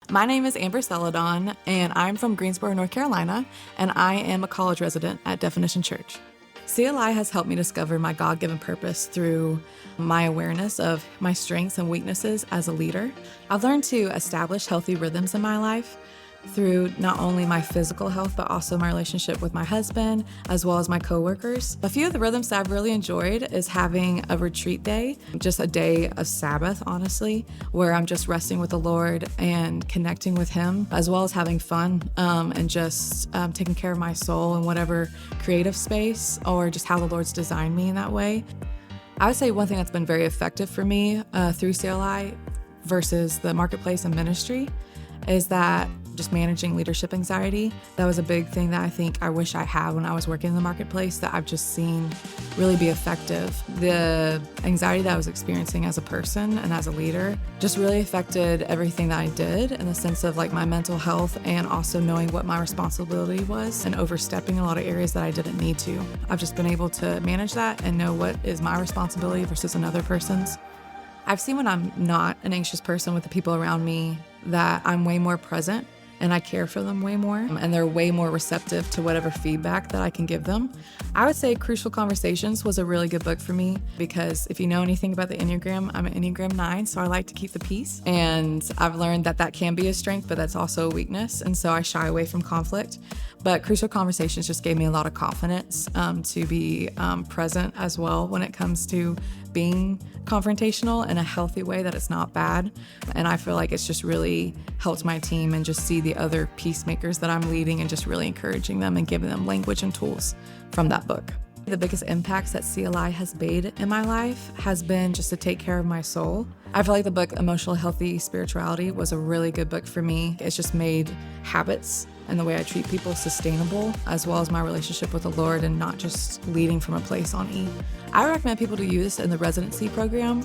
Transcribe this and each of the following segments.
My name is Amber Celedon, and I'm from Greensboro, North Carolina, and I am a college resident at Definition Church. CLI has helped me discover my God-given purpose through my awareness of my strengths and weaknesses as a leader. I've learned to establish healthy rhythms in my life through not only my physical health, but also my relationship with my husband, as well as my coworkers. A few of the rhythms that I've really enjoyed is having a retreat day, just a day of Sabbath, honestly, where I'm just resting with the Lord and connecting with Him, as well as having fun and just taking care of my soul in whatever creative space or just how the Lord's designed me in that way. I would say one thing that's been very effective for me through CLI versus the marketplace and ministry is that just managing leadership anxiety. That was a big thing that I think I wish I had when I was working in the marketplace that I've just seen really be effective. The anxiety that I was experiencing as a person and as a leader just really affected everything that I did in the sense of like my mental health and also knowing what my responsibility was and overstepping a lot of areas that I didn't need to. I've just been able to manage that and know what is my responsibility versus another person's. I've seen when I'm not an anxious person with the people around me that I'm way more present and I care for them way more, and they're way more receptive to whatever feedback that I can give them. I would say Crucial Conversations was a really good book for me because if you know anything about the Enneagram, I'm an Enneagram 9, so I like to keep the peace. And I've learned that that can be a strength, but that's also a weakness, and so I shy away from conflict. But Crucial Conversations just gave me a lot of confidence to be present as well when it comes to being confrontational in a healthy way, that it's not bad. And I feel like it's just really helped my team and just see the other peacemakers that I'm leading and just really encouraging them and giving them language and tools from that book. The biggest impacts that CLI has made in my life has been just to take care of my soul. I feel like the book Emotional Healthy Spirituality was a really good book for me. It's just made habits and the way I treat people sustainable, as well as my relationship with the Lord and not just leading from a place on E. I recommend people to use in the residency program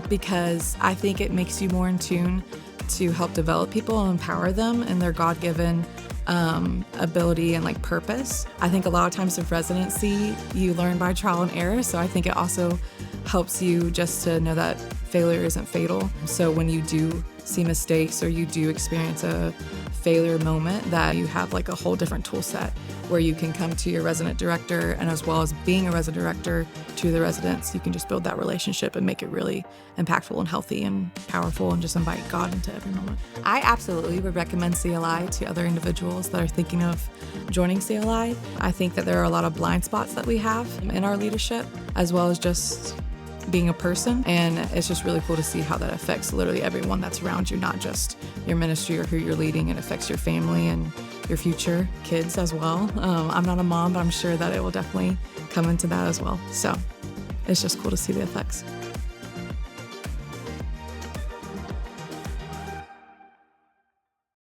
because I think it makes you more in tune to help develop people and empower them in their God-given ability and like purpose. I think a lot of times in residency, you learn by trial and error. So I think it also helps you just to know that failure isn't fatal. So when you do see mistakes or you do experience a failure moment, that you have like a whole different tool set where you can come to your resident director, and as well as being a resident director to the residents, you can just build that relationship and make it really impactful and healthy and powerful and just invite God into every moment. I absolutely would recommend CLI to other individuals that are thinking of joining CLI. I think that there are a lot of blind spots that we have in our leadership, as well as just being a person, and it's just really cool to see how that affects literally everyone that's around you, not just your ministry or who you're leading. It affects your family and your future kids as well. I'm not a mom, but I'm sure that it will definitely come into that as well. So it's just cool to see the effects.